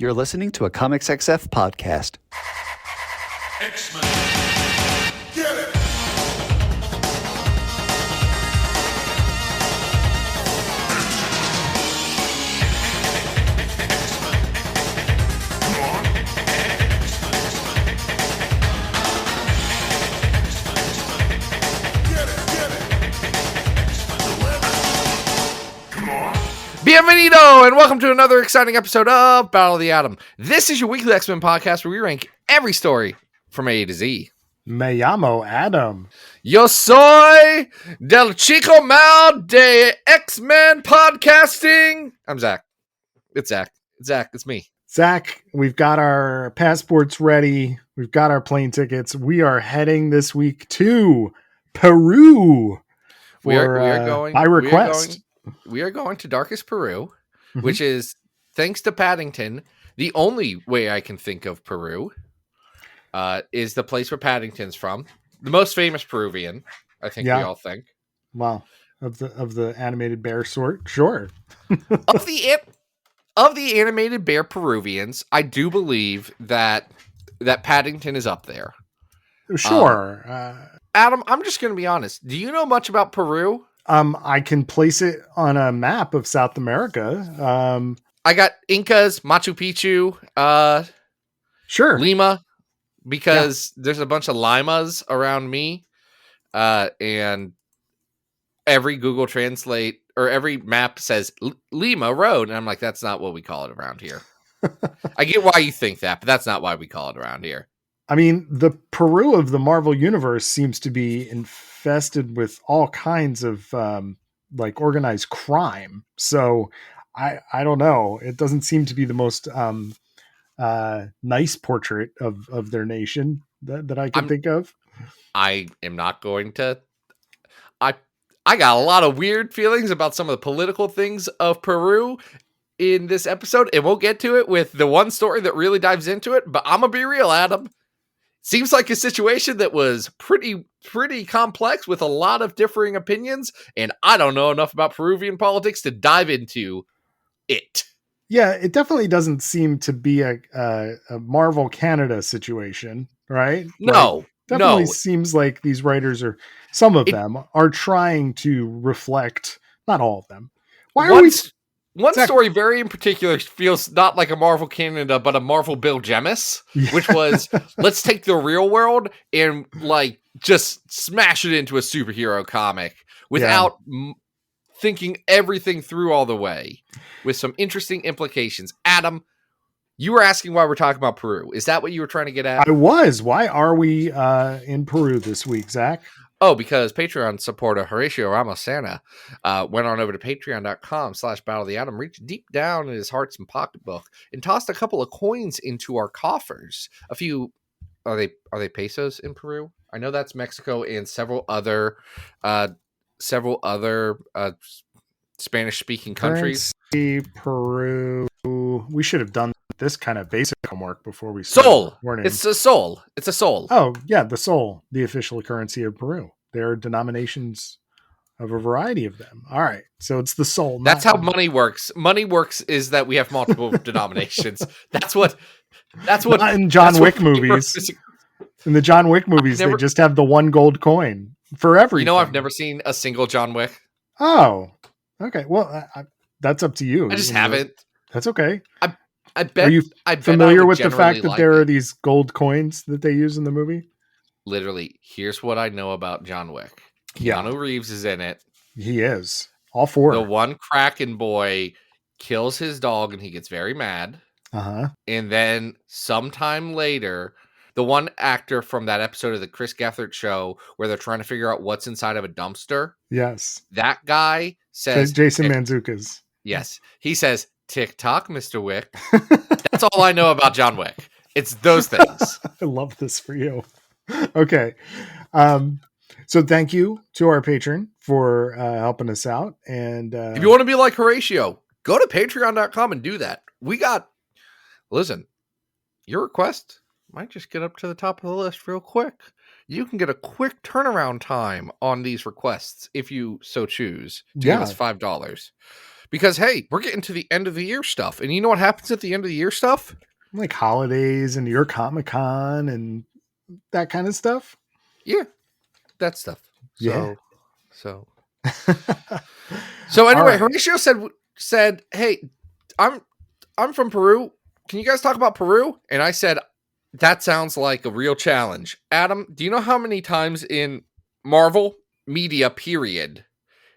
You're listening to a Comics XF podcast. X-Men. Get it! Bienvenido, and welcome to another exciting episode of Battle of the Atom. This is your weekly X-Men podcast where we rank every story from A to Z. Me llamo Adam. Yo soy del chico mal de X-Men podcasting. I'm Zach. It's Zach. It's me. Zach, we've got our passports ready. We've got our plane tickets. We are heading this week to Peru. We are going by request. We are going to darkest Peru, which is, thanks to Paddington, the only way I can think of Peru is the place where Paddington's from. The most famous Peruvian, I think we all think. Wow. Of the animated bear sort? Sure. Of the animated bear Peruvians, I do believe that Paddington is up there. Sure. Adam, I'm just going to be honest. Do you know much about Peru? I can place it on a map of South America. I got Incas, Machu Picchu, Sure. Lima, because there's a bunch of limas around me, and every Google Translate or every map says Lima Road, and I'm like, that's not what we call it around here. I get why you think that, but that's not why we call it around here. I mean, the Peru of the Marvel Universe seems to be infested with all kinds of like organized crime. So I don't know. It doesn't seem to be the most nice portrait of their nation that I can think of. I am not going to. I got a lot of weird feelings about some of the political things of Peru in this episode, and we'll get to it with the one story that really dives into it. But I'm gonna be real, Adam. Seems like a situation that was pretty complex with a lot of differing opinions, and I don't know enough about Peruvian politics to dive into it. Yeah, it definitely doesn't seem to be a Marvel Canada situation, right? No, definitely seems like these writers some of them are trying to reflect, not all of them. One story very in particular feels not like a Marvel Canada, but a Marvel Bill Jemas, which was, let's take the real world and like just smash it into a superhero comic without thinking everything through all the way, with some interesting implications. Adam, you were asking why we're talking about Peru. Is that what you were trying to get at? I was. Why are we in Peru this week, Zach? Oh, because Patreon supporter Horatio Ramos Santa went on over to patreon.com/Battle of the Atom, reached deep down in his hearts and pocketbook, and tossed a couple of coins into our coffers. A few, are they pesos in Peru? I know that's Mexico and several other Spanish-speaking countries. Peru. We should have done this kind of basic homework before we started. It's a sol. It's a sol. Oh, yeah, the sol, the official currency of Peru. There are denominations of a variety of them. All right, so it's the sol. That's how money works. Money works is that we have multiple denominations. That's what. Not in John Wick movies. In the John Wick movies, they just have the one gold coin for everything. You know, I've never seen a single John Wick. Oh, okay. Well, that's up to you. I just haven't. That's okay. I bet. Are you familiar with the fact that there are these gold coins that they use in the movie? Literally, here's what I know about John Wick. Keanu Reeves is in it. He is. All four. The one Kraken boy kills his dog and he gets very mad. Uh-huh. And then sometime later, the one actor from that episode of the Chris Gethard show where they're trying to figure out what's inside of a dumpster. Yes. That guy says... Jason Mantzoukas. Yes. He says, "Tick-tock, Mr. Wick." That's all I know about John Wick. It's those things. I love this for you. Okay. So thank you to our patron for helping us out. And if you want to be like Horatio, go to patreon.com and do that. Listen, your request might just get up to the top of the list real quick. You can get a quick turnaround time on these requests if you so choose to give us $5. Because, hey, we're getting to the end of the year stuff. And you know what happens at the end of the year stuff? Like holidays and your Comic-Con and that kind of stuff. Yeah, that stuff. Yeah. So anyway, right. Horatio said, "Hey, I'm from Peru. Can you guys talk about Peru?" And I said, "That sounds like a real challenge." Adam, do you know how many times in Marvel media period,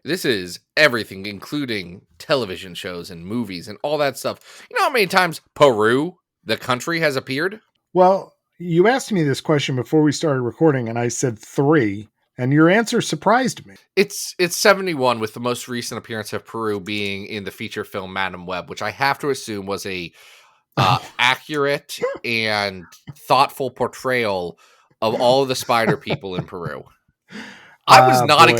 this is everything, including television shows and movies and all that stuff, you know how many times Peru, the country, has appeared? Well, you asked me this question before we started recording, and I said 3, and your answer surprised me. It's 71, with the most recent appearance of Peru being in the feature film Madam Web, which I have to assume was a accurate and thoughtful portrayal of all of the spider people in Peru. I was not.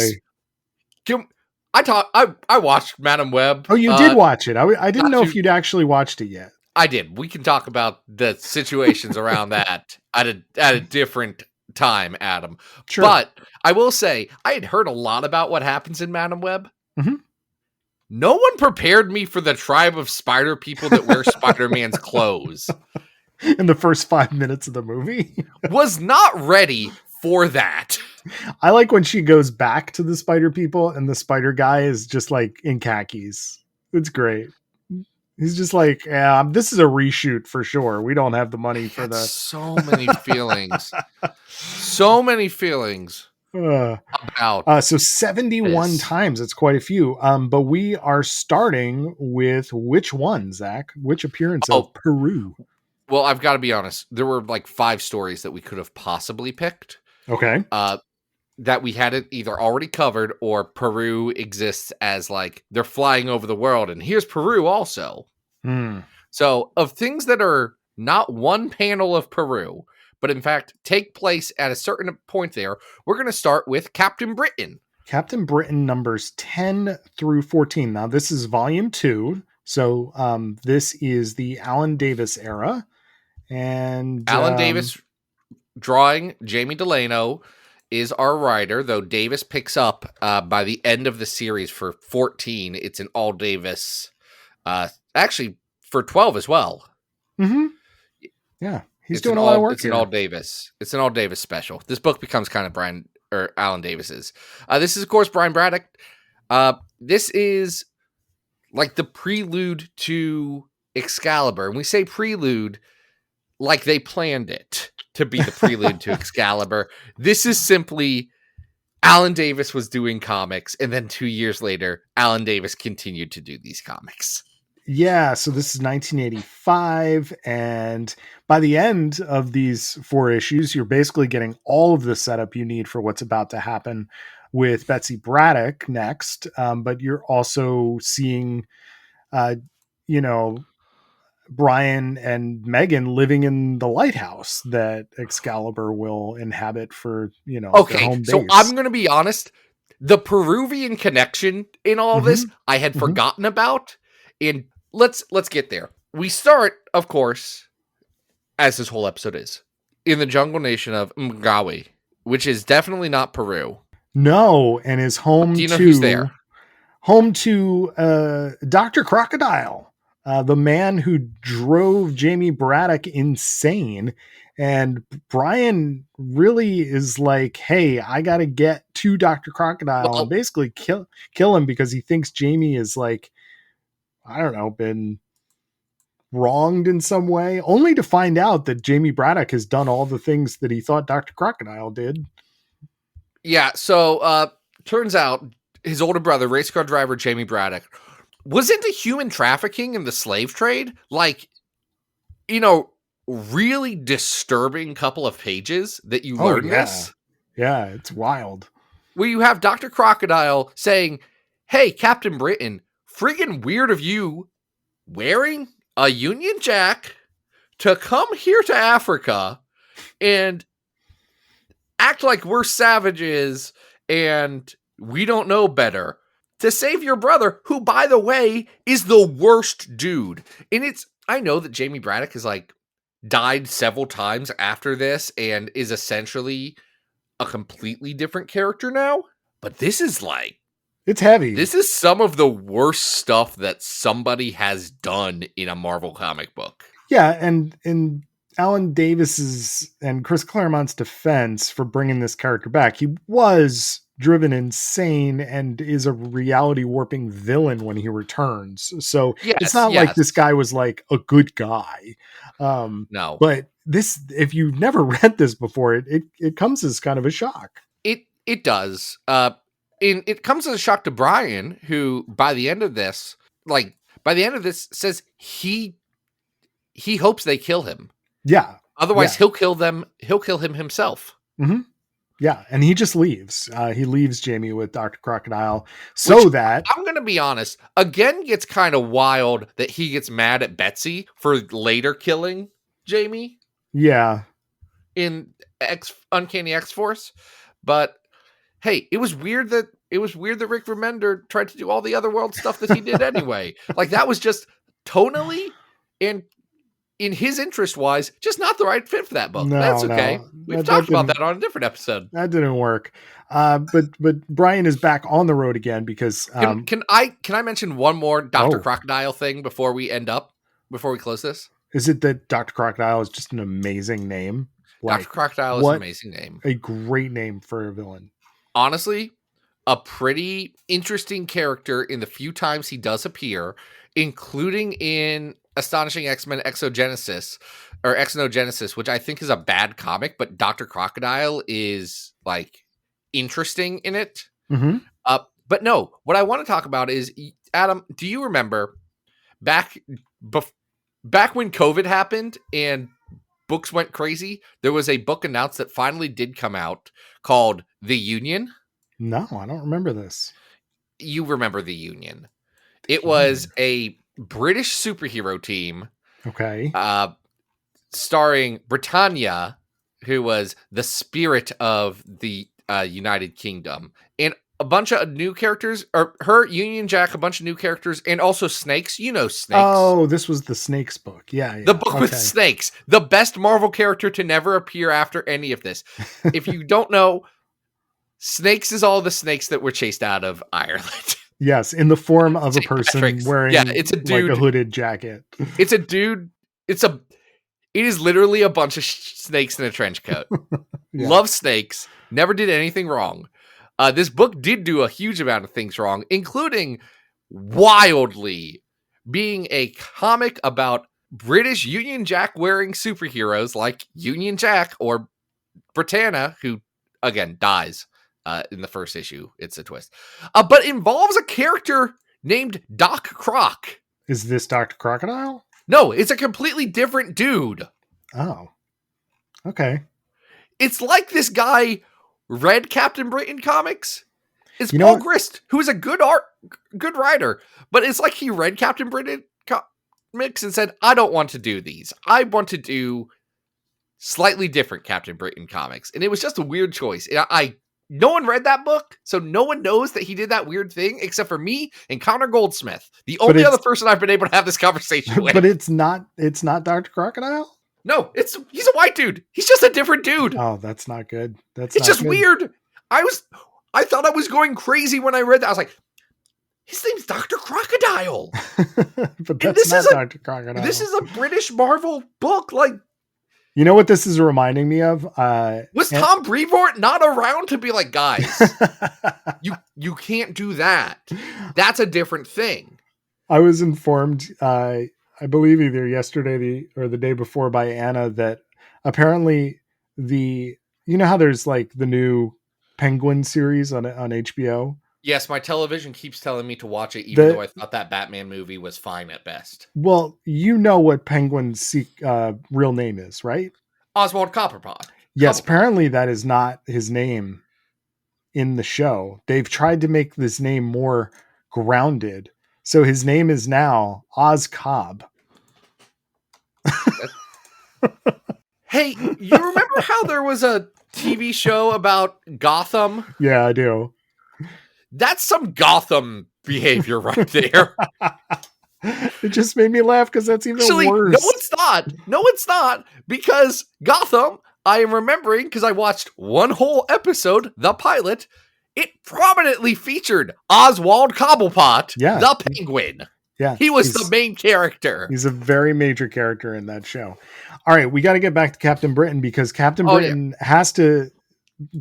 I watched Madam Web. Oh, you did watch it. I didn't know if you'd actually watched it yet. I did. We can talk about the situations around that at a different time, Adam. Sure. But I will say, I had heard a lot about what happens in Madam Web. Mm-hmm. No one prepared me for the tribe of spider people that wear Spider-Man's clothes. In the first 5 minutes of the movie. Was not ready for that. I like when she goes back to the spider people and the spider guy is just like in khakis. It's great. He's just like, yeah, this is a reshoot for sure. We don't have the money for the... So many feelings. So many feelings. About so 71 this. times. It's quite a few. But we are starting with which one, Zach? Which appearance of Peru? Well, I've got to be honest. There were like 5 stories that we could have possibly picked. Okay. That we hadn't either already covered, or Peru exists as like they're flying over the world, and here's Peru also. So of things that are not one panel of Peru, but in fact take place at a certain point there, we're going to start with Captain Britain. Captain Britain numbers 10 through 14. Now this is volume 2. So this is the Alan Davis era. And Alan Davis drawing, Jamie Delano is our writer, though Davis picks up by the end of the series for 14. It's an all Davis, actually for 12 as well. Mm-hmm. Yeah, he's doing a lot of work. It's an all Davis. It's an all Davis special. This book becomes kind of Alan Davis's. This is of course Brian Braddock. This is like the prelude to Excalibur, and we say prelude like they planned it to be the prelude to Excalibur. This is simply Alan Davis was doing comics, and then 2 years later, Alan Davis continued to do these comics. Yeah, so this is 1985, and by the end of these 4 issues, you're basically getting all of the setup you need for what's about to happen with Betsy Braddock next, but you're also seeing, Brian and Megan living in the lighthouse that Excalibur will inhabit for, their home base. So I'm going to be honest. The Peruvian connection in all this, I had forgotten about. And let's get there. We start, of course, as this whole episode is, in the jungle nation of Mgawi, which is definitely not Peru. No, and is home Do you know who's there? Home to Dr. Crocodile. The man who drove Jamie Braddock insane. And Brian really is like, hey, I got to get to Dr. Crocodile and basically kill him because he thinks Jamie is like, I don't know, been wronged in some way, only to find out that Jamie Braddock has done all the things that he thought Dr. Crocodile did. Yeah. So turns out his older brother, race car driver Jamie Braddock, was into human trafficking and the slave trade. Like, really disturbing couple of pages that you learn this. Yeah, it's wild. Where you have Dr. Crocodile saying, hey, Captain Britain, friggin' weird of you wearing a Union Jack to come here to Africa and act like we're savages and we don't know better to save your brother, who, by the way, is the worst dude. And I know that Jamie Braddock has died several times after this and is essentially a completely different character now. But this is It's heavy. This is some of the worst stuff that somebody has done in a Marvel comic book. Yeah, and in Alan Davis's and Chris Claremont's defense for bringing this character back, he was driven insane and is a reality warping villain when he returns. So it's not like this guy was like a good guy. No. But this, if you've never read this before, it comes as kind of a shock. It does. It comes as a shock to Brian, who by the end of this says he hopes they kill him. Yeah. Otherwise he'll kill them. He'll kill him himself. Mm-hmm. Yeah. And he just leaves. He leaves Jamie with Dr. Crocodile that I'm going to be honest, again, gets kind of wild that he gets mad at Betsy for later killing Jamie. Yeah. In Uncanny X-Force. But hey, it was weird that Rick Remender tried to do all the otherworld stuff that he did anyway. Like, that was just tonally and in his interest wise, just not the right fit for that book. That's okay. We've talked about that on a different episode. That didn't work. But Brian is back on the road again because can I mention one more Dr. Crocodile thing before we close this? Is it that Dr. Crocodile is just an amazing name? Dr. Crocodile is an amazing name. A great name for a villain. Honestly, a pretty interesting character in the few times he does appear, including in Astonishing X-Men Exogenesis, which I think is a bad comic, but Dr. Crocodile is like interesting in it. Mm-hmm. But no, what I want to talk about is, Adam, do you remember back when COVID happened and books went crazy, there was a book announced that finally did come out called The Union? No, I don't remember this. You remember The Union. It was a British superhero team. Okay. Starring Britannia, who was the spirit of the United Kingdom, and a bunch of new characters, or her, Union Jack, a bunch of new characters, and also Snakes. You know Snakes. Oh, this was the Snakes book. Yeah. The book with Snakes. The best Marvel character to never appear after any of this. If you don't know, Snakes is all the snakes that were chased out of Ireland. Yes, in the form of a person wearing it's a dude, like a hooded jacket. It's a dude. It is literally a bunch of snakes in a trench coat. Yeah. Love snakes. Never did anything wrong. This book did do a huge amount of things wrong, including wildly being a comic about British Union Jack wearing superheroes like Union Jack or Britannia, who again dies in the first issue. It's a twist, but involves a character named Doc Croc. Is this Dr. Crocodile? No, it's a completely different dude. Oh, okay. It's like this guy read Captain Britain comics. It's Paul Grist, who is a good writer, but it's like he read Captain Britain comics and said, I don't want to do these. I want to do slightly different Captain Britain comics. And it was just a weird choice. No one read that book, so no one knows that he did that weird thing except for me and Connor Goldsmith, the only other person I've been able to have this conversation with. But it's not Dr. Crocodile? No, he's a white dude. He's just a different dude. Oh, that's not good. It's just weird. I thought I was going crazy when I read that. I was like, his name's Dr. Crocodile. But that's not Dr. Crocodile. This is a British Marvel book. Like, you know what this is reminding me of? Was Tom Brevoort not around to be like, guys, you can't do that. That's a different thing. I was informed, I believe either yesterday or the day before by Anna, that apparently you know how there's like the new Penguin series on HBO? Yes, my television keeps telling me to watch it, even though I thought that Batman movie was fine at best. Well, you know what Penguin's real name is, right? Oswald Copperpot. Yes, apparently that is not his name in the show. They've tried to make this name more grounded. So his name is now Oz Cobb. Hey, you remember how there was a TV show about Gotham? Yeah, I do. That's some Gotham behavior right there. It just made me laugh because that's even Actually, worse. No, it's not. Because Gotham, I am remembering, because I watched one whole episode, the pilot, it prominently featured Oswald Cobblepot, Yeah. the penguin. Yeah. He was the main character. He's a very major character in that show. All right, we got to get back to Captain Britain because Captain Britain has to,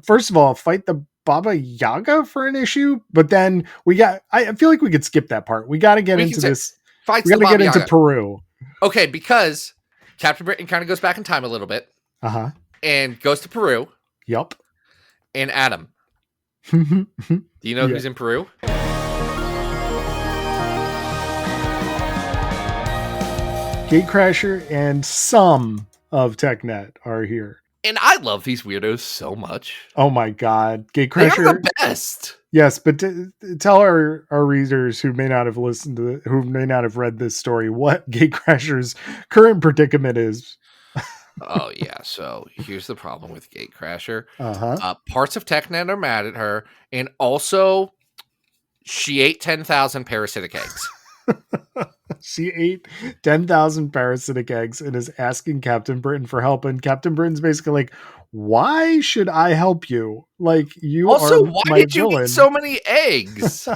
first of all, fight the Baba Yaga for an issue, but then I feel like we could skip that part. We got to get into this. We got to get into Peru. Okay, because Captain Britain kind of goes back in time a little bit. Uh-huh. And goes to Peru. Yup. And Adam. Do you know who's in Peru? Gatecrasher and some of TechNet are here. And I love these weirdos so much. Oh my God. Gatecrasher. They're the best. Yes, but tell our readers who may not have listened to who may not have read this story what Gatecrasher's current predicament is. Oh yeah, so here's the problem with Gatecrasher. Uh-huh. Parts of TechNet are mad at her, and also she ate 10,000 parasitic eggs. She ate 10,000 parasitic eggs and is asking Captain Britain for help, and Captain Britain's basically like, why should I help you? Like, you also, are why my did you villain. eat so many eggs?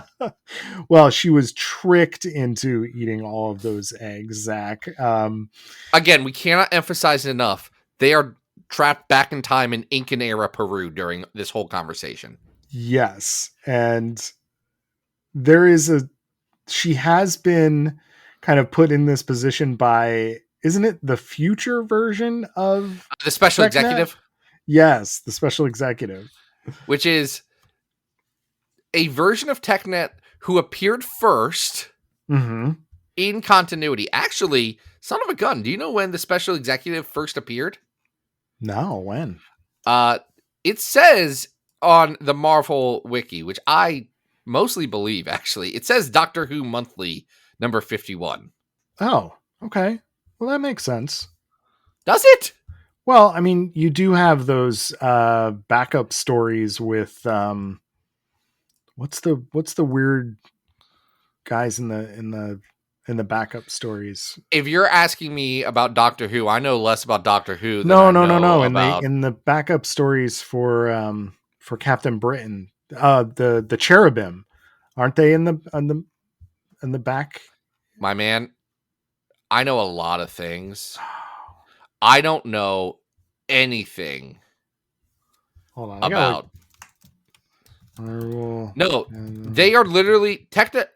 Well, she was tricked into eating all of those eggs, Zach. Again, we cannot emphasize enough. They are trapped back in time in Incan era Peru during this whole conversation. Yes. And she has been kind of put in this position by, isn't it the future version of the special TechNet? Executive? Yes, the special executive. Which is a version of TechNet who appeared first in continuity. Actually, son of a gun, do you know when the special executive first appeared? No, when? It says on the Marvel Wiki, which I mostly believe, actually, it says Doctor Who Monthly number 51. Oh, okay. Well, that makes sense. Does it? Well, I mean, you do have those backup stories with what's the weird guys in the backup stories. If you're asking me about Doctor Who, I know less about Doctor Who than No. about... In the backup stories for Captain Britain, the cherubim, aren't they in the back? My man, I know a lot of things. I don't know anything about. No, they are literally the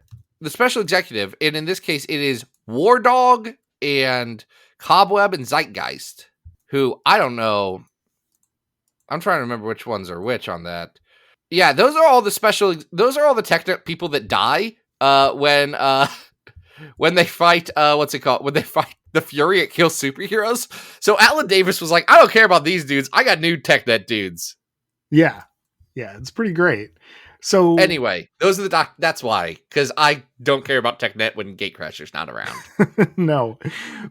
special executive, and in this case, it is War Dog and Cobweb and Zeitgeist, who I don't know. I'm trying to remember which ones are which on that. Yeah, those are all the tech people that die when they fight, what's it called? When they fight the Fury, it kills superheroes. So Alan Davis was like, I don't care about these dudes. I got new TechNet dudes. Yeah. Yeah, it's pretty great. So anyway, those are that's why, because I don't care about TechNet when Gatecrasher's not around. No,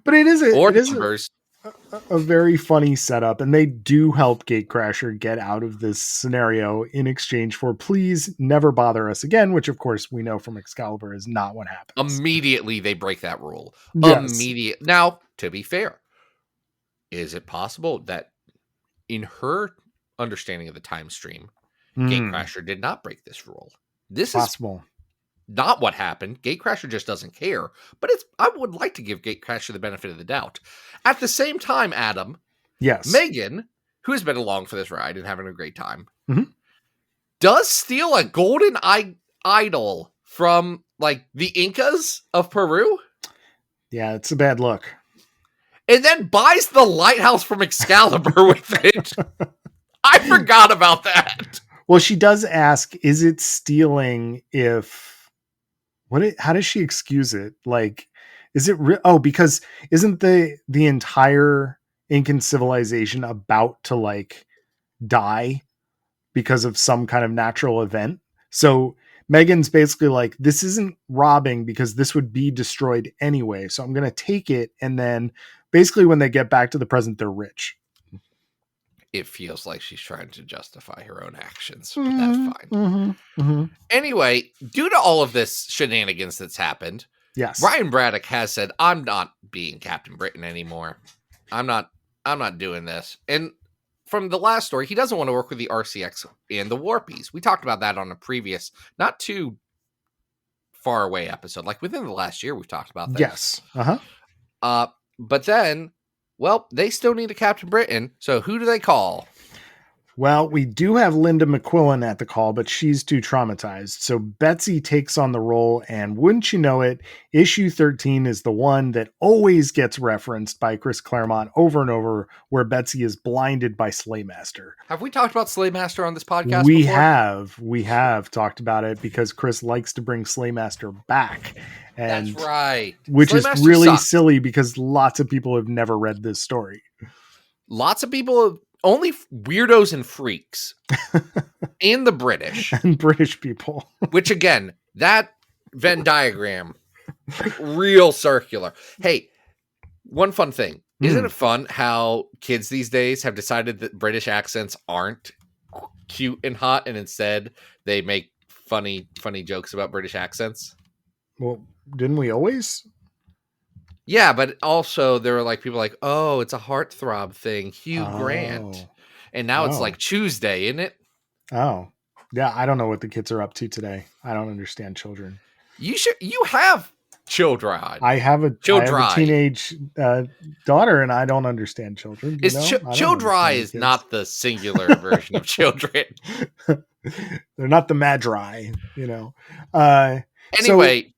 but it is a very funny setup, and they do help Gatecrasher get out of this scenario in exchange for please never bother us again, which of course we know from Excalibur is not what happens. Immediately they break that rule. Yes. Now, to be fair, is it possible that in her understanding of the time stream, Gatecrasher did not break this rule? This possible. Is not what happened. Gatecrasher just doesn't care. But I would like to give Gatecrasher the benefit of the doubt. At the same time, Adam, yes, Megan, who has been along for this ride and having a great time, does steal a golden idol from like the Incas of Peru. Yeah, it's a bad look. And then buys the lighthouse from Excalibur with it. I forgot about that. Well, she does ask, is it stealing how does she excuse it? Like, is it because isn't the entire Incan civilization about to like die because of some kind of natural event? So Megan's basically like, this isn't robbing because this would be destroyed anyway. So I'm going to take it. And then basically when they get back to the present, they're rich. It feels like she's trying to justify her own actions, but that's fine. Anyway, due to all of this shenanigans that's happened, yes, Ryan Braddock has said, I'm not being Captain Britain anymore. I'm not doing this. And from the last story, he doesn't want to work with the RCX and the Warpies. We talked about that on a previous, not too far away episode. Like within the last year, we've talked about this. Yes. But then, well, they still need a Captain Britain. So who do they call? Well, we do have Linda McQuillan at the call, but she's too traumatized. So Betsy takes on the role, and wouldn't you know it, issue 13 is the one that always gets referenced by Chris Claremont over and over, where Betsy is blinded by Slaymaster. Have we talked about Slaymaster on this podcast before? We have talked about it because Chris likes to bring Slaymaster back. And that's right. Which Slaymaster is really sucks. silly because lots of people have never read this story. Lots of people, only weirdos and freaks, and the British. And British people. Which again, that Venn diagram, real circular. Hey, one fun thing. Isn't it fun how kids these days have decided that British accents aren't cute and hot, and instead they make funny jokes about British accents? Well, didn't we always? Yeah, but also there were like people like, oh, it's a heartthrob thing, Hugh Grant. And now it's like Tuesday, isn't it? Oh. Yeah, I don't know what the kids are up to today. I don't understand children. You have children. I have a teenage daughter, and I don't understand children. Children is not the singular version of children. They're not the Magi, you know. Anyway,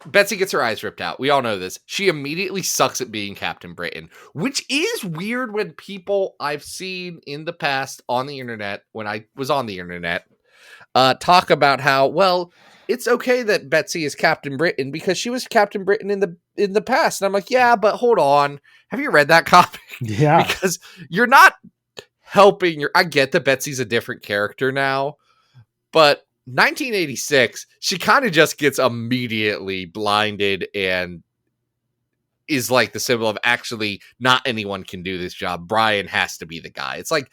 Betsy gets her eyes ripped out. We all know this. She immediately sucks at being Captain Britain, which is weird when people I've seen in the past on the internet, when I was on the internet, talk about how, well, it's okay that Betsy is Captain Britain because she was Captain Britain in the past. And I'm like, yeah, but hold on. Have you read that comic? Yeah. Because you're not helping I get that Betsy's a different character now, but 1986, she kind of just gets immediately blinded and is like the symbol of actually not anyone can do this job. Brian has to be the guy. It's like,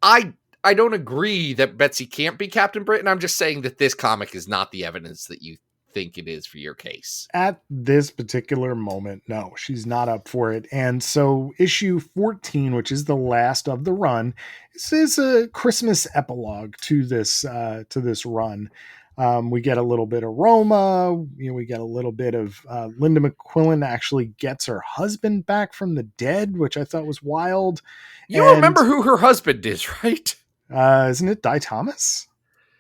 I don't agree that Betsy can't be Captain Britain. I'm just saying that this comic is not the evidence that you think it is for your case. At this particular moment, no, she's not up for it. And so issue 14, which is the last of the run, this is a Christmas epilogue to this run. We get a little bit of Roma. We get a little bit of Linda McQuillan actually gets her husband back from the dead, which I thought was wild. You remember who her husband is, right? Isn't it Di Thomas?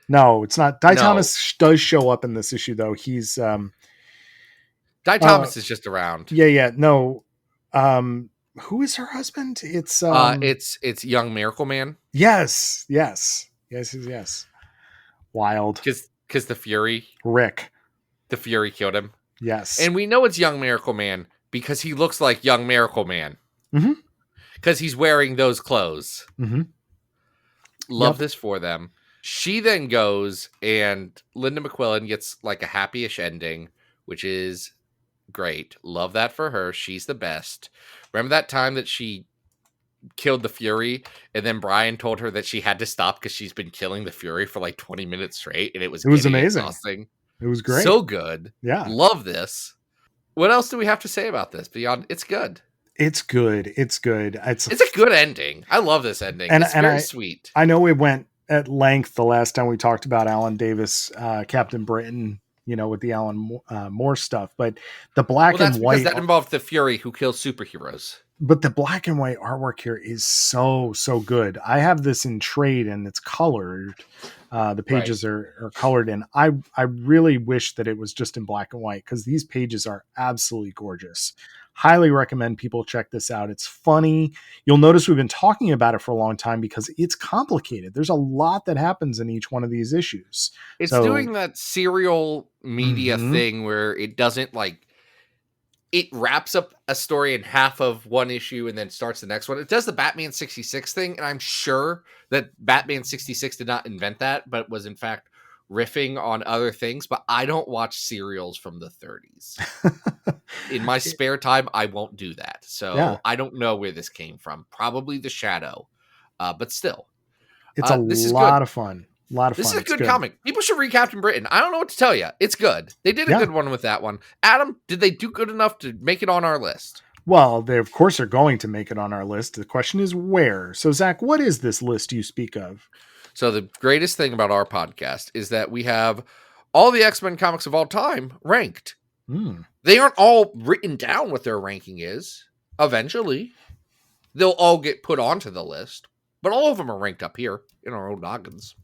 No, it's not. Di Thomas does show up in this issue, though. He's Di Thomas is just around. Yeah. No. Who is her husband? It's Young Miracle Man. Yes. Wild. Because the Fury. Rick. The Fury killed him. Yes. And we know it's Young Miracle Man because he looks like Young Miracle Man. Mm-hmm. Because he's wearing those clothes. Mm-hmm. Love this for them. She then goes and Linda McQuillan gets like a happy-ish ending, which is great. Love that for her. She's the best. Remember that time that she killed the Fury and then Brian told her that she had to stop because she's been killing the Fury for like 20 minutes straight and it was amazing. Exhausting. It was great. So good. Yeah. Love this. What else do we have to say about this beyond it's good? It's good. It's a good ending. I love this ending. It's very sweet. I know we went at length the last time we talked about Alan Davis, Captain Britain, with the Alan Moore stuff, but the black and white that involved the Fury who kills superheroes. But the black and white artwork here is so good. I have this in trade and it's colored. The pages are colored, and I really wish that it was just in black and white because these pages are absolutely gorgeous. Highly recommend people check this out. It's funny. You'll notice we've been talking about it for a long time because it's complicated. There's a lot that happens in each one of these issues. It's doing that serial media thing where it doesn't it wraps up a story in half of one issue and then starts the next one. It does the Batman 66 thing, and I'm sure that Batman 66 did not invent that, but was in fact riffing on other things. But I don't watch serials from the 30s. In my spare time, I won't do that. So I don't know where this came from. Probably The Shadow. But still. It's a lot of fun. This is a good comic. People should read Captain Britain. I don't know what to tell you. It's good. They did a good one with that one. Adam, did they do good enough to make it on our list? Well, they of course are going to make it on our list. The question is where. So, Zach, what is this list you speak of? So the greatest thing about our podcast is that we have all the X-Men comics of all time ranked. They aren't all written down what their ranking is. Eventually, they'll all get put onto the list, but all of them are ranked up here in our own noggins.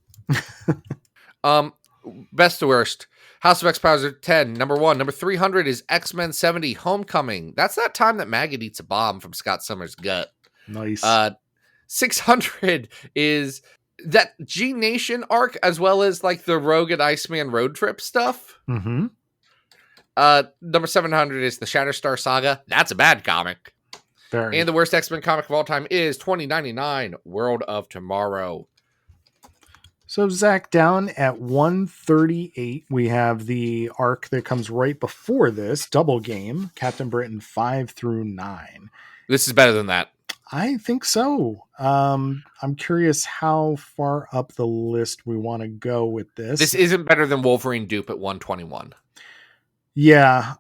Best to worst. House of X Powers are 10. Number 1. Number 300 is X-Men 70 Homecoming. That's that time that Maggot eats a bomb from Scott Summers' gut. Nice. 600 is that G Nation arc, as well as like the Rogue and Iceman road trip stuff. Mm-hmm. Number 700 is the Shatterstar Saga. That's a bad comic. Very. And the worst X-Men comic of all time is 2099 World of Tomorrow. So, Zach, down at 138, we have the arc that comes right before this, Double Game, Captain Britain 5 through 9. This is better than that. I think so. I'm curious how far up the list we want to go with this. This isn't better than Wolverine Dupe at 121. Yeah,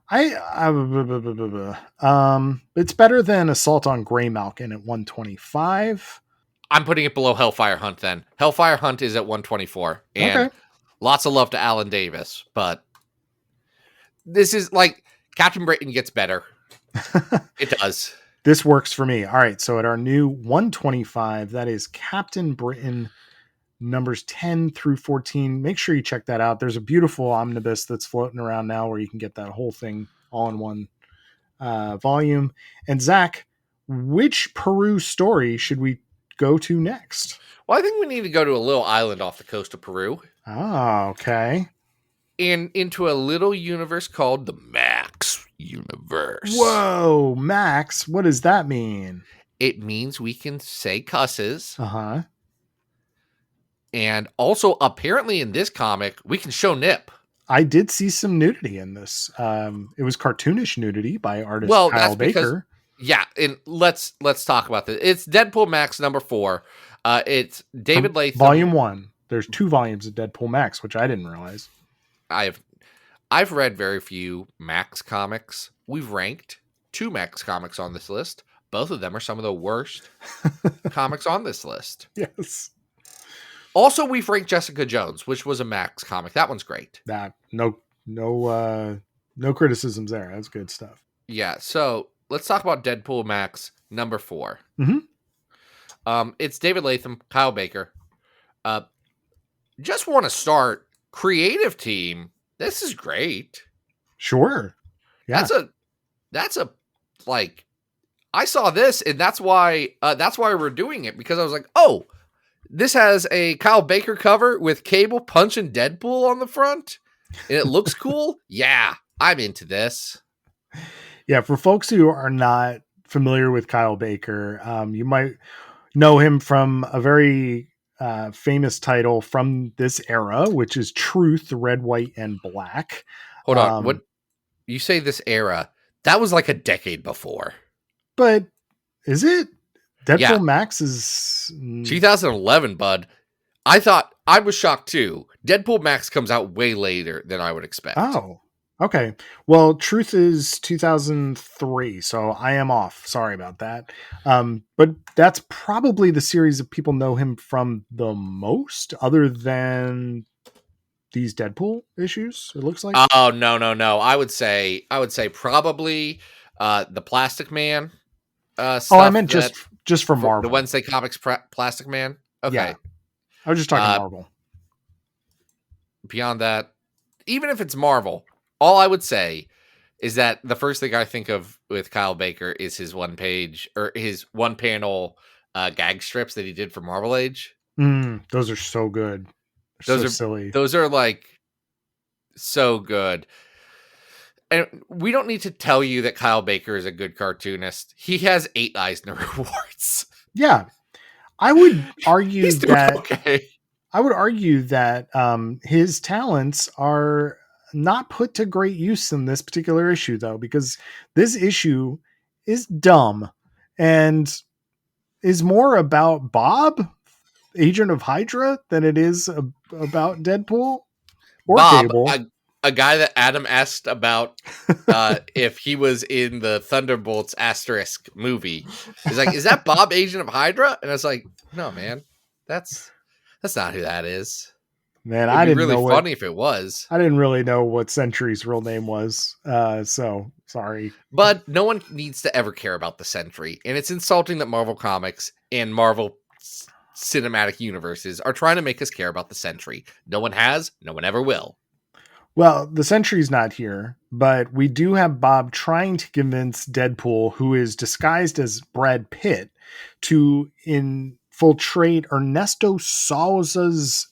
it's better than Assault on Grey Malkin at 125. I'm putting it below Hellfire Hunt then. Hellfire Hunt is at 124. And lots of love to Alan Davis, but this is like Captain Britain gets better. It does. This works for me. All right, so at our new 125, that is Captain Britain numbers 10 through 14. Make sure you check that out. There's a beautiful omnibus that's floating around now where you can get that whole thing all in one volume. And Zach, which Peru story should we go to next? Well, I think we need to go to a little island off the coast of Peru. Ah, okay. And into a little universe called the Max universe. Whoa, Max. What does that mean? It means we can say cusses. Uh-huh. And also, apparently in this comic, we can show nip. I did see some nudity in this. It was cartoonish nudity by artist Kyle Baker. Yeah, and let's talk about this. It's Deadpool Max number 4. It's David Latham. Volume 1. There's 2 volumes of Deadpool Max, which I didn't realize. I've read very few Max comics. We've ranked 2 Max comics on this list. Both of them are some of the worst comics on this list. Yes. Also, we've ranked Jessica Jones, which was a Max comic. That one's great. No criticisms there. That's good stuff. Yeah, so let's talk about Deadpool Max number 4. Mm-hmm. It's David Latham, Kyle Baker. Just want to start creative team. This is great. Sure. Yeah. That's a like I saw this and that's why we're doing it, because I was like, oh, this has a Kyle Baker cover with Cable punching Deadpool on the front and it looks cool. Yeah, I'm into this. Yeah, for folks who are not familiar with Kyle Baker, you might know him from a very famous title from this era, which is Truth, Red, White, and Black. Hold on. What you say this era? That was like a decade before. But is it? Deadpool Max is 2011, bud. I was shocked too. Deadpool Max comes out way later than I would expect. Oh, okay. Well, Truth is 2003, so I am off. Sorry about that. But that's probably the series that people know him from the most, other than these Deadpool issues. It looks like. Oh no. I would say probably the Plastic Man. Stuff I meant just for Marvel. The Wednesday Comics Plastic Man. Okay. Yeah. I was just talking Marvel. Beyond that, even if it's Marvel, all I would say is that the first thing I think of with Kyle Baker is his his one panel gag strips that he did for Marvel Age. Those are so good. Those are silly. Those are like so good. And we don't need to tell you that Kyle Baker is a good cartoonist. He has 8 Eisner Awards. Yeah. I would argue He's doing okay. I would argue that his talents are not put to great use in this particular issue, though, because this issue is dumb and is more about Bob, Agent of Hydra, than it is about Deadpool or Bob, Cable. a guy that Adam asked about if he was in the Thunderbolts asterisk movie. He's like, "Is that Bob, Agent of Hydra?" And I was like, "No, man, that's not who that is." Man, It'd I be didn't really know funny if it was. I didn't really know what Sentry's real name was. So sorry. But no one needs to ever care about the Sentry, and it's insulting that Marvel Comics and Marvel cinematic universes are trying to make us care about the Sentry. No one has, no one ever will. Well, the Sentry's not here, but we do have Bob trying to convince Deadpool, who is disguised as Brad Pitt, to infiltrate Ernesto Souza's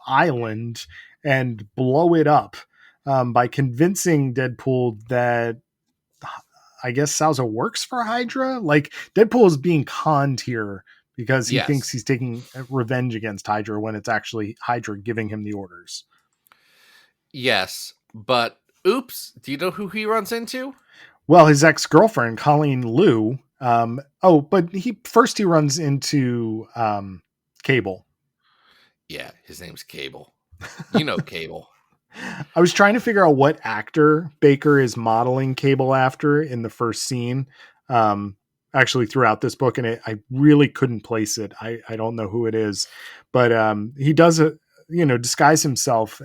island and blow it up by convincing Deadpool that I guess Souza works for Hydra. Like Deadpool is being conned here because he thinks he's taking revenge against Hydra when it's actually Hydra giving him the orders. Yes, but oops, do you know who he runs into? Well, his ex-girlfriend, Colleen Liu. But he runs into Cable. Yeah, his name's Cable. You know Cable. I was trying to figure out what actor Baker is modeling Cable after in the first scene. Actually throughout this book, and I really couldn't place it. I don't know who it is, but he does disguise himself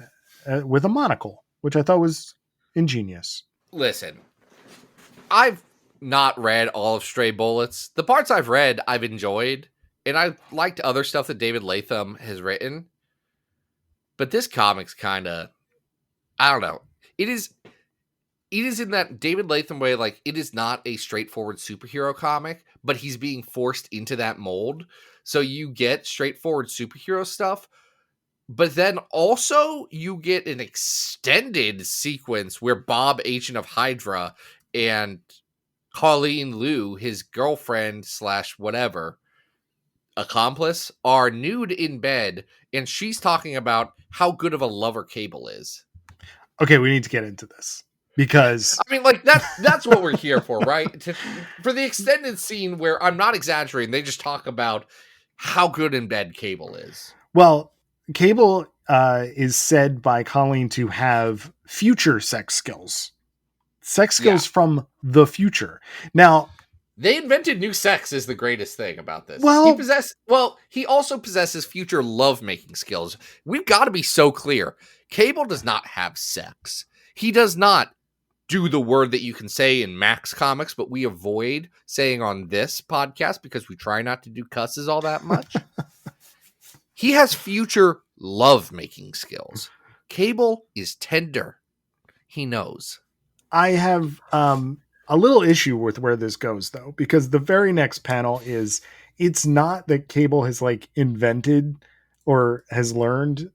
with a monocle, which I thought was ingenious. Listen, I've not read all of Stray Bullets. The parts I've read, I've enjoyed, and I liked other stuff that David Latham has written. But this comic's kind of, I don't know. It is in that David Latham way, like, it is not a straightforward superhero comic, but he's being forced into that mold. So you get straightforward superhero stuff, but then also you get an extended sequence where Bob, Agent of Hydra, and Colleen Liu, his girlfriend / whatever, accomplice, are nude in bed, and she's talking about how good of a lover Cable is. Okay, we need to get into this. Because I mean, like that's what we're here for, right? For the extended scene where I'm not exaggerating, they just talk about how good in bed Cable is. Well, Cable is said by Colleen to have future sex skills. Sex skills from the future. Now, they invented new sex is the greatest thing about this. Well, he also possesses future lovemaking skills. We've got to be so clear. Cable does not have sex. He does not do the word that you can say in Max comics, but we avoid saying on this podcast because we try not to do cusses all that much. He has future love-making skills. Cable is tender. He knows. I have a little issue with where this goes, though, because the very next panel is, it's not that Cable has like invented or has learned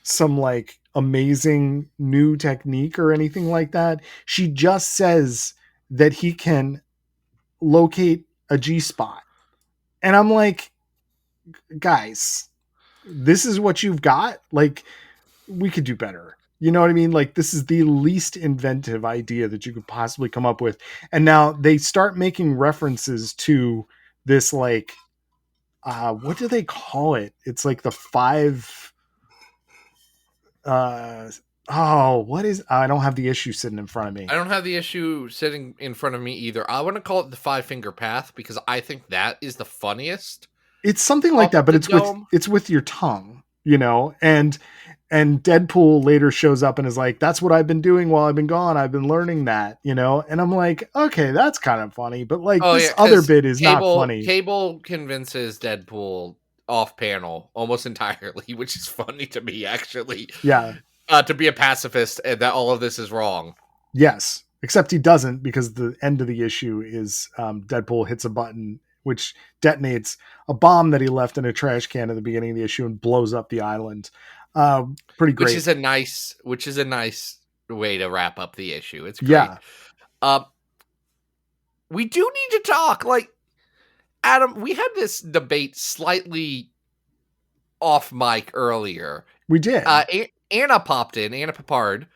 some like amazing new technique or anything like that. She just says that he can locate a G-spot. And I'm like, guys, this is what you've got? Like, we could do better. You know what I mean? Like, this is the least inventive idea that you could possibly come up with. And now they start making references to this, like, what do they call it? It's like the 5... what is, I don't have the issue sitting in front of me. I don't have the issue sitting in front of me either. I want to call it the 5-finger path because I think that is the funniest. It's something like that, but it's with your tongue, you know, and Deadpool later shows up and is like, that's what I've been doing while I've been gone. I've been learning that, you know, and I'm like, okay, that's kind of funny, but like this other bit is not funny. Cable convinces Deadpool off panel almost entirely, which is funny to me, actually. Yeah. To be a pacifist and that all of this is wrong. Yes. Except he doesn't, because the end of the issue is Deadpool hits a button which detonates a bomb that he left in a trash can at the beginning of the issue and blows up the island. Pretty great. Which is a nice way to wrap up the issue. It's great. Yeah. We do need to talk, like, Adam, we had this debate slightly off mic earlier. We did. Anna popped in, Anna Papard,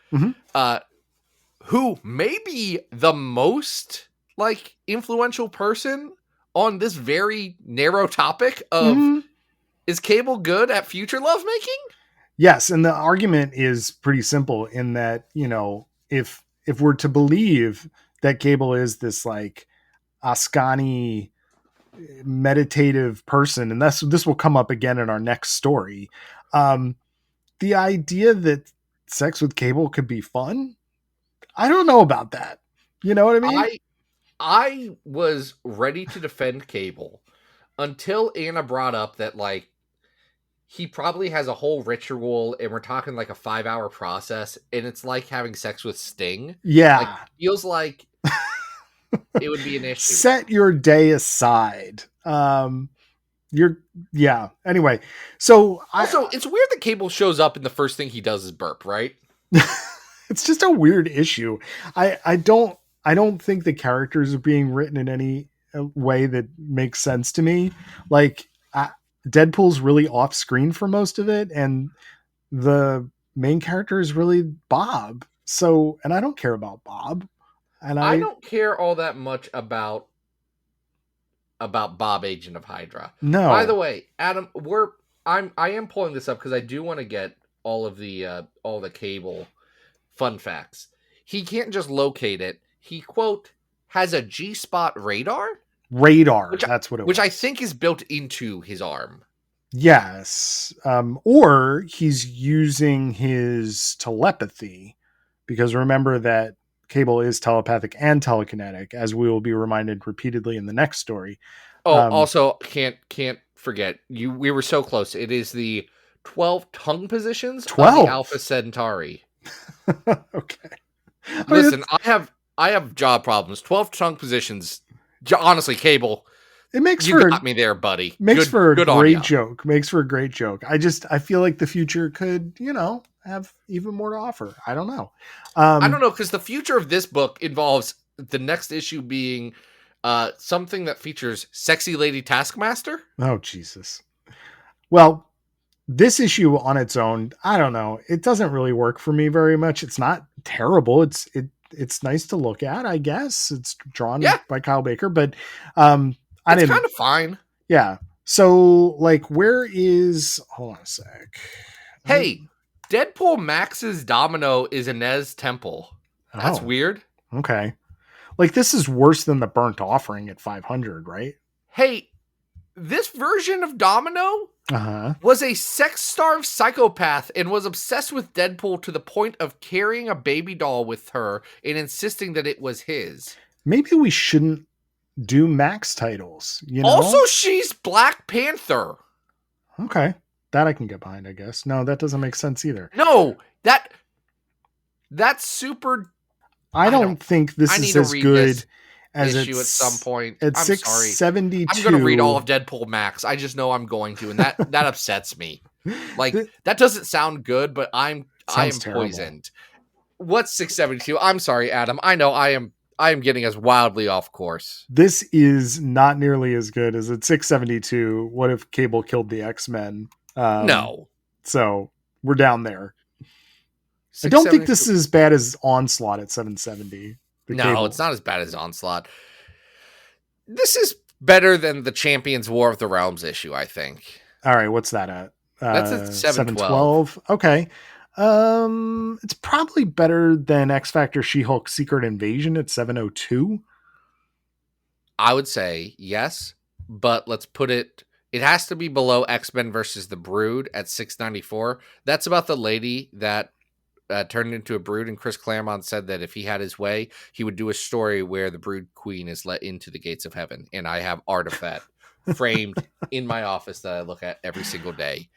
who may be the most like influential person on this very narrow topic of is Cable good at future lovemaking? Yes, and the argument is pretty simple in that, if we're to believe that cable is this like Ascani meditative person, and this will come up again in our next story. The idea that sex with cable could be fun, I don't know about that. You know what I mean? I was ready to defend Cable until Anna brought up that like he probably has a whole ritual, and we're talking like a 5-hour process, and it's like having sex with Sting. Yeah. Like, feels like it would be an issue. Set your day aside. Yeah. Anyway, so Also, it's weird that Cable shows up and the first thing he does is burp, right? it's just a weird issue. I don't think the characters are being written in any way that makes sense to me. Like Deadpool's really off screen for most of it, and the main character is really Bob. So, and I don't care about Bob. And I don't care all that much about Bob, Agent of Hydra. No. By the way, Adam, I am pulling this up because I do want to get all the Cable fun facts. He can't just locate it. He, quote, has a G-spot radar? That's what it was. Which I think is built into his arm. Yes. Or he's using his telepathy, because remember that Cable is telepathic and telekinetic, as we will be reminded repeatedly in the next story. Oh, also can't forget, we were so close. It is the 12 tongue positions 12 of the Alpha Centauri. Okay. Listen, I have jaw problems. 12 tongue positions. Honestly, Cable, it makes you for got me there, buddy. Makes for a good great audio. joke. Makes for a great joke. I feel like the future could, have even more to offer. I don't know. I don't know, because the future of this book involves the next issue being something that features sexy lady Taskmaster. Oh, Jesus. Well, this issue on its own, I don't know. It doesn't really work for me very much. It's not terrible. It's nice to look at, I guess. It's drawn by Kyle Baker, but it's kind of fine. Yeah. So, like, hold on a sec. Hey, Deadpool Max's domino is Inez Temple. That's weird. Okay. Like, this is worse than the Burnt Offering at 500, right? Hey, this version of Domino was a sex-starved psychopath and was obsessed with Deadpool to the point of carrying a baby doll with her and insisting that it was his. Maybe we shouldn't do Max titles, Also, she's Black Panther. Okay. That I can get behind, I guess. No, that doesn't make sense either. No, that's super... I don't think this is as good as issue at some point. At I'm 672. I'm going to read all of Deadpool Max. I just know I'm going to, and that upsets me. Like, that doesn't sound good, but I am poisoned. What's 672? I'm sorry, Adam. I know I am getting us wildly off course. This is not nearly as good as at 672. What if Cable killed the X-Men? No. So we're down there. I don't think this is as bad as Onslaught at 770. No, Cable. It's not as bad as Onslaught. This is better than the Champions War of the Realms issue, I think. All right, what's that at? That's at 712. Okay. It's probably better than X Factor She-Hulk Secret Invasion at 702. I would say yes, but let's put it has to be below X-Men versus the Brood at 694. That's about the lady that turned into a brood, and Chris Claremont said that if he had his way, he would do a story where the brood queen is let into the gates of heaven. And I have art of that framed in my office that I look at every single day.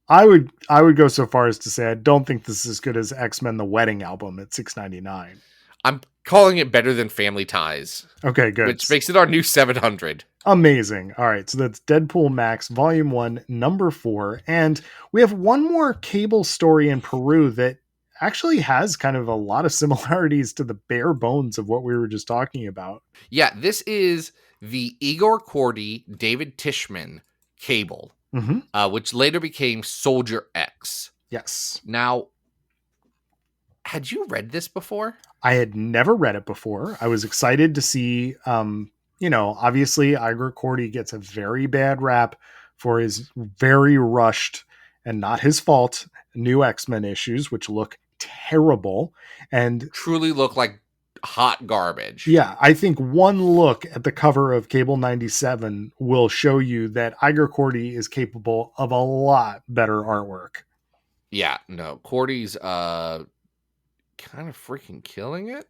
I would go so far as to say I don't think this is as good as X-Men The Wedding Album at 699. I'm calling it better than Family Ties. Okay, good. Which makes it our new 700. Amazing. All right, so that's Deadpool Max Volume 1, Number 4. And we have one more Cable story in Peru that actually has kind of a lot of similarities to the bare bones of what we were just talking about. Yeah, this is the Igor Cordy, David Tishman Cable, which later became Soldier X. Yes. Now, had you read this before? I had never read it before. I was excited to see, obviously Igor Cordy gets a very bad rap for his very rushed, and not his fault, new X-Men issues, which look terrible. And Truly look like hot garbage. yeah, I think one look at the cover of Cable 97 will show you that Iger Cordy is capable of a lot better artwork. Yeah, no, Cordy's kind of freaking killing it.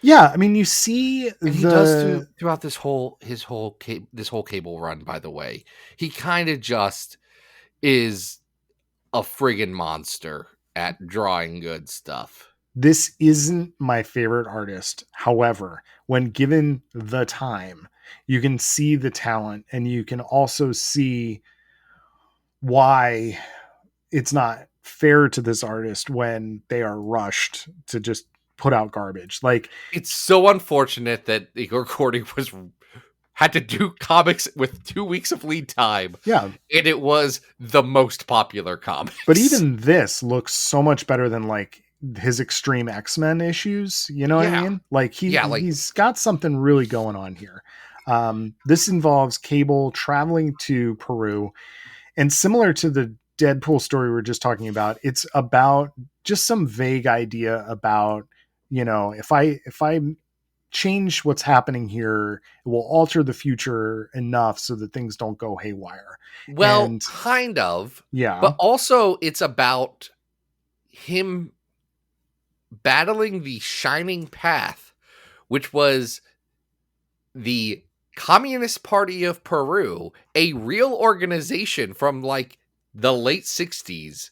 Yeah, I mean, you see, and he does throughout this whole Cable run. By the way, he kind of just is a friggin' monster at drawing good stuff. This isn't my favorite artist. However, when given the time, you can see the talent, and you can also see why it's not fair to this artist when they are rushed to just put out garbage. Like, it's so unfortunate that Igor Cordy had to do comics with 2 weeks of lead time. Yeah. And it was the most popular comic. But even this looks so much better than like his Extreme X-Men issues. You know what I mean? Like he's got something really going on here. This involves Cable traveling to Peru, and similar to the Deadpool story we were just talking about, it's about just some vague idea about, you know, if I change what's happening here, it will alter the future enough so that things don't go haywire. Well, kind of. Yeah. But also it's about him battling the Shining Path, which was the Communist Party of Peru, a real organization from like the late 60s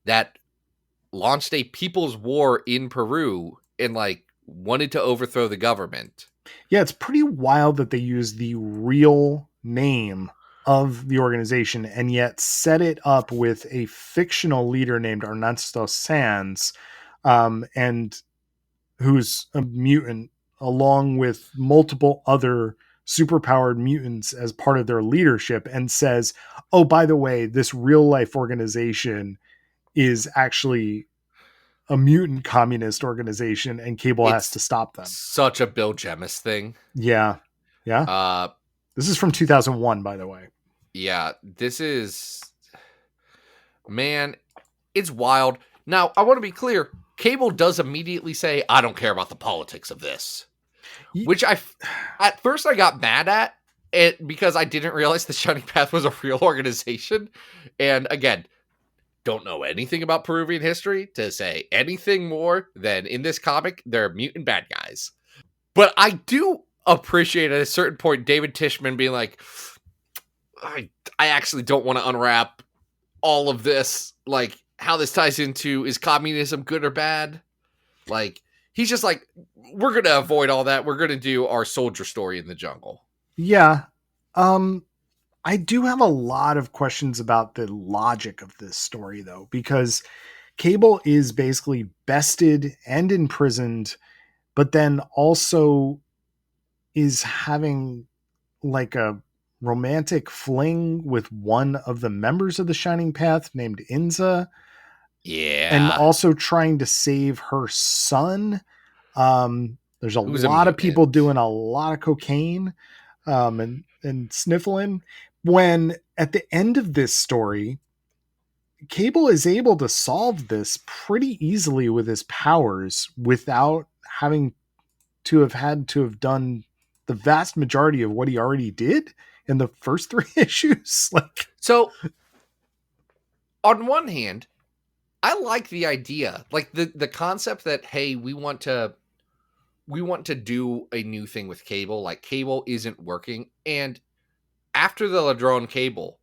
that launched a people's war in Peru and like wanted to overthrow the government. Yeah, it's pretty wild that they use the real name of the organization and yet set it up with a fictional leader named Ernesto Sanz, and who's a mutant, along with multiple other superpowered mutants as part of their leadership, and says, oh, by the way, this real life organization is actually a mutant communist organization, and Cable has to stop them. Such a Bill Jemas thing. Yeah. Yeah. This is from 2001, by the way. Yeah, this is, man, it's wild. Now, I want to be clear. Cable does immediately say, I don't care about the politics of this. Which at first I got mad at it because I didn't realize the Shining Path was a real organization. And again, don't know anything about Peruvian history to say anything more than in this comic, they're mutant bad guys. But I do appreciate at a certain point David Tishman being like, I actually don't want to unwrap all of this, like how this ties into, is communism good or bad? Like, he's just like, we're going to avoid all that. We're going to do our soldier story in the jungle. Yeah. I do have a lot of questions about the logic of this story, though, because Cable is basically bested and imprisoned, but then also is having like a romantic fling with one of the members of the Shining Path named Inza. Yeah. And also trying to save her son. There's a lot of people doing a lot of cocaine and sniffling. When at the end of this story, Cable is able to solve this pretty easily with his powers without having to have done the vast majority of what he already did in the first 3 issues. Like, so on one hand, I like the idea, like the concept that, hey, we want to do a new thing with Cable. Like, Cable isn't working. And after the Ladrone Cable,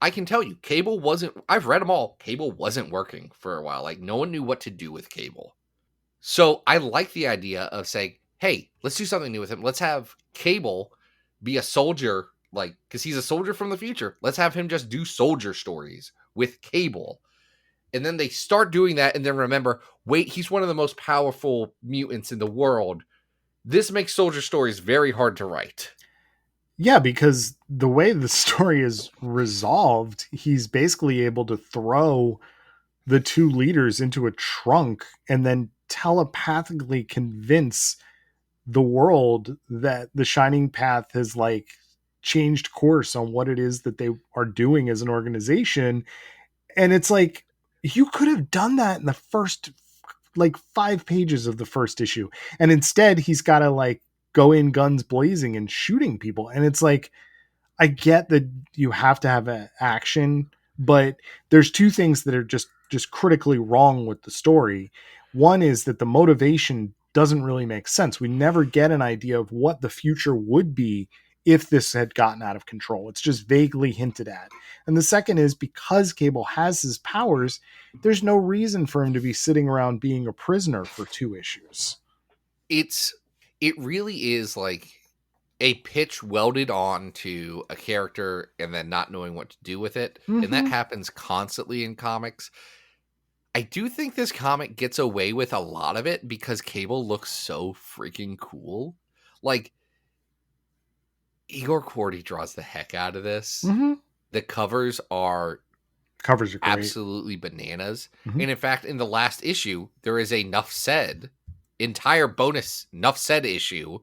I can tell you, Cable wasn't, I've read them all. Cable wasn't working for a while. Like, no one knew what to do with Cable. So I like the idea of saying, hey, let's do something new with him. Let's have Cable be a soldier, like, because he's a soldier from the future. Let's have him just do soldier stories with Cable. And then they start doing that, and then remember, wait, he's one of the most powerful mutants in the world. This makes soldier stories very hard to write. Yeah, because the way the story is resolved, he's basically able to throw the 2 leaders into a trunk and then telepathically convince the world that the Shining Path has like changed course on what it is that they are doing as an organization. And it's like, you could have done that in the first like 5 pages of the first issue. And instead he's got to like go in guns blazing and shooting people. And it's like, I get that you have to have an action, but there's two things that are just critically wrong with the story. One is that the motivation doesn't really make sense. We never get an idea of what the future would be if this had gotten out of control. It's just vaguely hinted at. And the second is because Cable has his powers, there's no reason for him to be sitting around being a prisoner for 2 issues. It really is like a pitch welded on to a character and then not knowing what to do with it. Mm-hmm. And that happens constantly in comics. I do think this comic gets away with a lot of it because Cable looks so freaking cool. Like, Igor Korty draws the heck out of this. Mm-hmm. The covers are great. Absolutely bananas. Mm-hmm. And in fact, in the last issue, there is a Nuff Said, entire bonus Nuff Said issue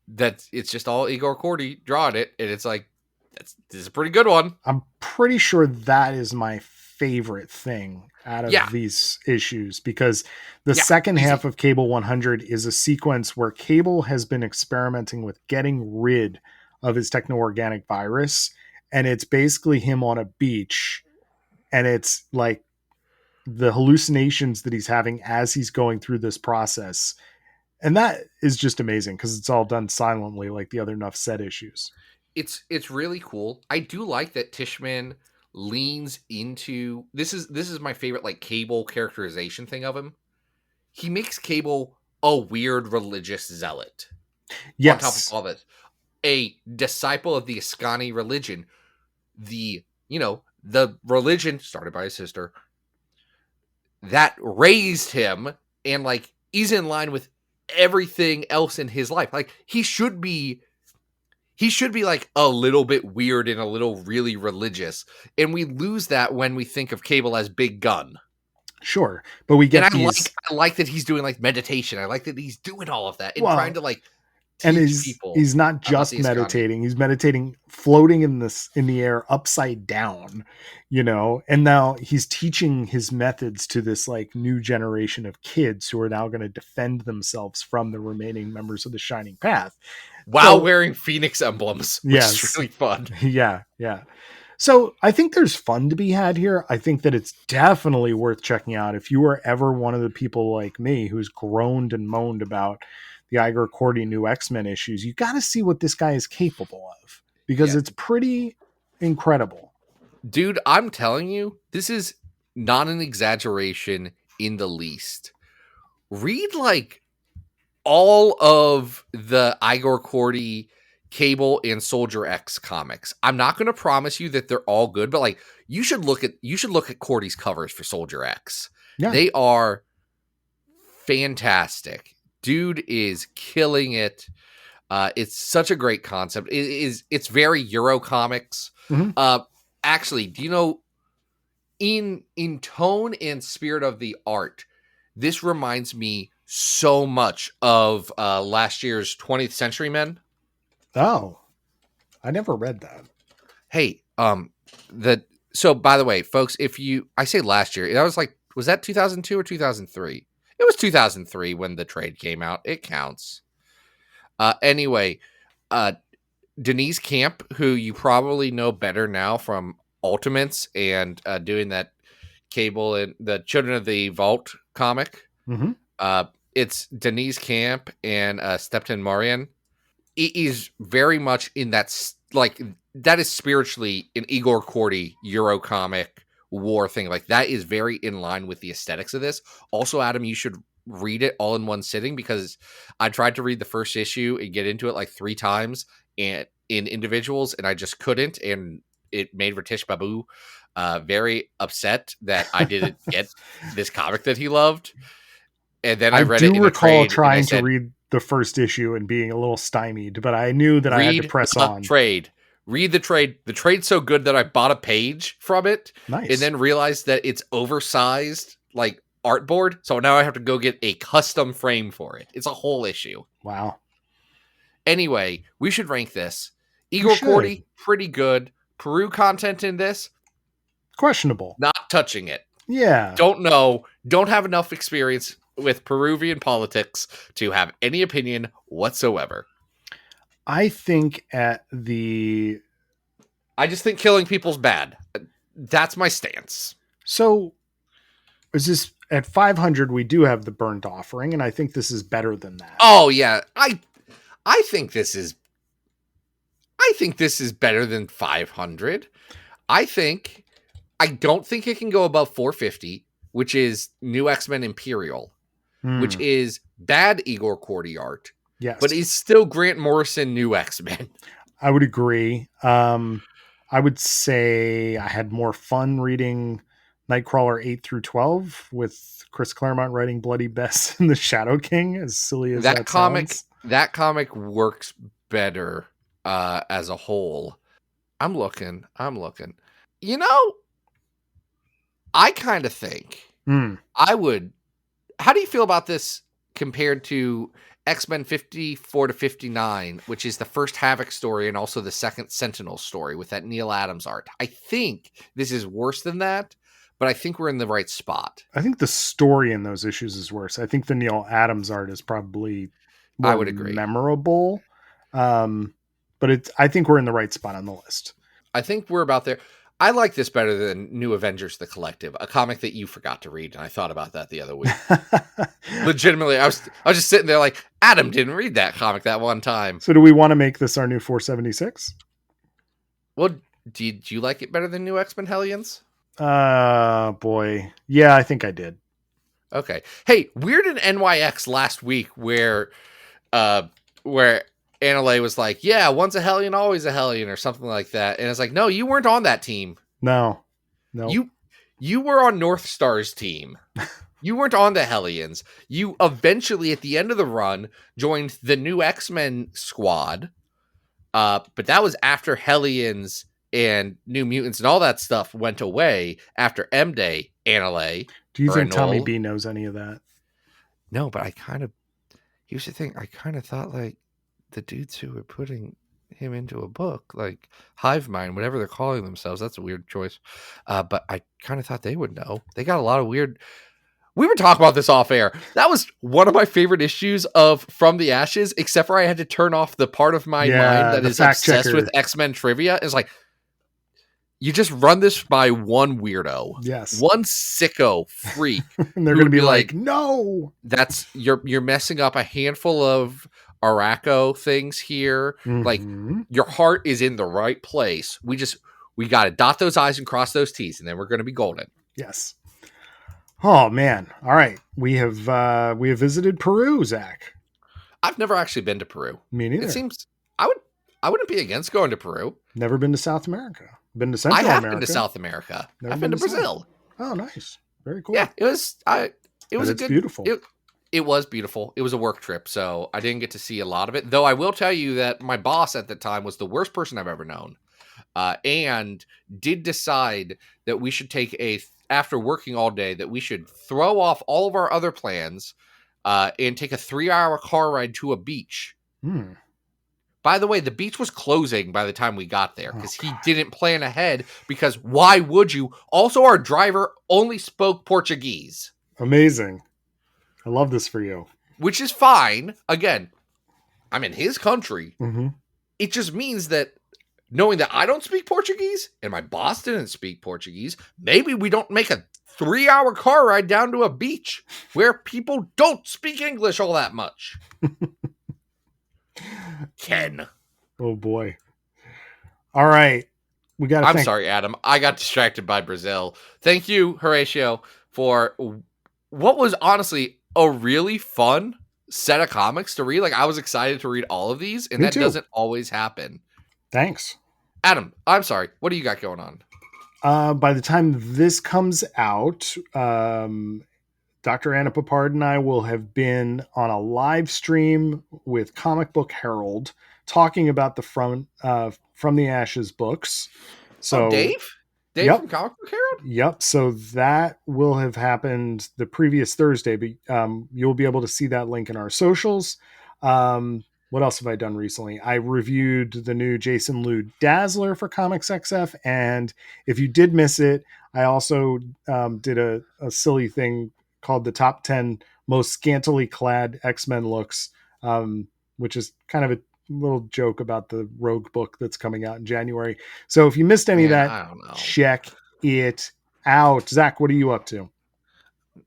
that it's just all Igor Korty drawing it. And it's like, this is a pretty good one. I'm pretty sure that is my favorite thing out of these issues, because the second half of Cable 100 is a sequence where Cable has been experimenting with getting rid of his techno-organic virus, and it's basically him on a beach, and it's like the hallucinations that he's having as he's going through this process, and that is just amazing because it's all done silently like the other Nuff Said issues. It's really cool. I do like that Tishman leans into this is my favorite like Cable characterization thing of him. He makes Cable a weird religious zealot. Yes. On top of all this, a disciple of the Iskani religion, the religion started by his sister that raised him, and like he's in line with everything else in his life. Like he should be like a little bit weird and a little really religious. And we lose that when we think of Cable as Big Gun. Sure. But we get I like that he's doing like meditation. I like that he's doing all of that and trying to like teach people. He's not just meditating. He's meditating, floating in the air upside down, and now he's teaching his methods to this like new generation of kids who are now going to defend themselves from the remaining members of the Shining Path. While wearing Phoenix emblems, which is really fun. Yeah. So I think there's fun to be had here. I think that it's definitely worth checking out. If you are ever one of the people like me who's groaned and moaned about the Igor Korty new X-Men issues, you got to see what this guy is capable of, because it's pretty incredible. Dude, I'm telling you, this is not an exaggeration in the least. Read like all of the Igor Korty, Cable, and Soldier X comics. I'm not going to promise you that they're all good, but like you should look at Korty's covers for Soldier X. Yeah. They are fantastic. Dude is killing it. It's such a great concept. It's very Euro comics. Mm-hmm. Actually, do you know, in tone and spirit of the art, this reminds me so much of last year's 20th Century Men. Oh, I never read that. Hey, so by the way, folks, I say last year, was that 2002 or 2003? It was 2003 when the trade came out. It counts. Anyway, Denise Camp, who you probably know better now from Ultimates and doing that Cable and the Children of the Vault comic. Mm-hmm. It's Denise Camp and Stepton Marian. It is very much in that, like, that is spiritually an Igor Korty Euro comic war thing. Like, that is very in line with the aesthetics of this. Also, Adam, you should read it all in one sitting, because I tried to read the first issue and get into it like 3 times and in individuals, and I just couldn't. And it made Ratish Babu very upset that I didn't get this comic that he loved. And then I read it in a trade. I do recall trying to read the first issue and being a little stymied, but I knew that I had to press on. Read the trade. The trade's so good that I bought a page from it. Nice. And then realized that it's oversized, like, artboard. So now I have to go get a custom frame for it. It's a whole issue. Wow. Anyway, we should rank this. Igor Korty, pretty good. Peru content in this? Questionable. Not touching it. Yeah. Don't know, don't have enough experience with Peruvian politics to have any opinion whatsoever. I think I just think killing people's bad. That's my stance. so is this at 500 we do have the burnt offering, and I think this is better than that. Oh yeah, I think this is better than 500. I don't think it can go above 450, which is New X-Men Imperial, which is bad Igor Cordy art, Yes. but is still Grant Morrison New X-Men. I would agree. I would say I had more fun reading Nightcrawler 8 through 12 with Chris Claremont writing Bloody Bess and the Shadow King, as silly as that sounds. That comic works better as a whole. I'm looking. You know, I kind of think I would. How do you feel about this compared to X-Men 54 to 59, which is the first Havoc story and also the second Sentinel story with that Neil Adams art? I think this is worse than that, but I think we're in the right spot. I think the story in those issues is worse. I think the Neil Adams art is probably more I would agree. memorable. But I think we're in the right spot on the list. I think we're about there. I like this better than New Avengers the Collective, a comic that you forgot to read, and I thought about that the other week. Legitimately, I was just sitting there like, Adam didn't read that comic that one time. So do we want to make this our new 476? Well, did you like it better than New X-Men Hellions? Boy. Yeah, I think I did. Okay. Hey, Weird in NYX last week where Anna was like, yeah, once a Hellion, always a Hellion, or something like that. And it's like, no, you weren't on that team. No. You were on North Star's team. You weren't on the Hellions. You eventually, at the end of the run, joined the new X-Men squad. But that was after Hellions and New Mutants and all that stuff went away after M-Day, Anna. Do you think Tommy B knows any of that? No, but here's the thing. I kind of thought like the dudes who were putting him into a book, like Hive Mind, whatever they're calling themselves, that's a weird choice. But I kind of thought they would know. They got a lot of weird. We were talking about this off air. That was one of my favorite issues of From the Ashes, except for I had to turn off the part of my mind that is obsessed with X-Men trivia. It's like, you just run this by one weirdo. Yes. One sicko freak. And they're going to be like, no. That's you're messing up a handful of Araco things here. Mm-hmm. Like, your heart is in the right place. We got to dot those I's and cross those T's, and then we're going to be golden. Yes. Oh man. All right. We have visited Peru, Zach. I've never actually been to Peru. Me neither. It seems I wouldn't be against going to Peru. Never been to South America. Been to Central America. I have been to South America. I've been to Brazil. Oh, nice. Very cool. Yeah, it was beautiful. It was beautiful. It was a work trip, so I didn't get to see a lot of it. Though I will tell you that my boss at the time was the worst person I've ever known, and did decide that we should after working all day, that we should throw off all of our other plans and take a 3-hour car ride to a beach. By the way, the beach was closing by the time we got there because he didn't plan ahead, because why would you? Also, our driver only spoke Portuguese. Amazing. I love this for you. Which is fine. Again, I'm in his country. Mm-hmm. It just means that knowing that I don't speak Portuguese and my boss didn't speak Portuguese, maybe we don't make a 3-hour car ride down to a beach where people don't speak English all that much. Ken. Oh boy. All right. I'm sorry, Adam. I got distracted by Brazil. Thank you, Horatio, for what was honestly a really fun set of comics to read. Like, I was excited to read all of these, and Me that too. doesn't always happen. Thanks. Adam, I'm sorry. What do you got going on? By the time this comes out, Dr. Anna Papard and I will have been on a live stream with Comic Book Herald talking about the From the Ashes books. So Dave Yep. from Comic Book Herald? Yep. So that will have happened the previous Thursday, but you'll be able to see that link in our socials. What else have I done recently? I reviewed the new Jason Liu Dazzler for Comics XF, and if you did miss it, I also did a silly thing called the top 10 most scantily clad X-Men looks, which is kind of a little joke about the Rogue book that's coming out in January. So if you missed any of Man, that, I don't know. check it out. Zach, what are you up to?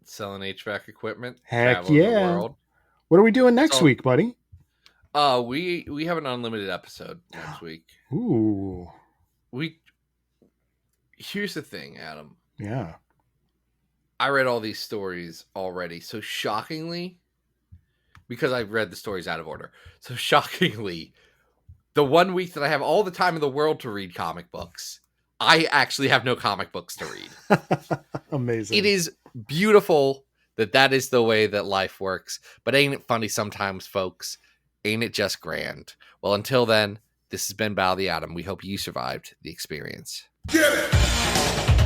Selling HVAC equipment, Heck traveling the yeah. world. What are we doing next So- week, buddy? We have an unlimited episode next week. Ooh, Here's the thing, Adam. yeah. I read all these stories already, so shockingly, because I've read the stories out of order. So shockingly, the 1 week that I have all the time in the world to read comic books, I actually have no comic books to read. Amazing. It is beautiful that is the way that life works. But ain't it funny sometimes, folks? Ain't it just grand? Well, until then, this has been Battle of the Atom. We hope you survived the experience. Get it!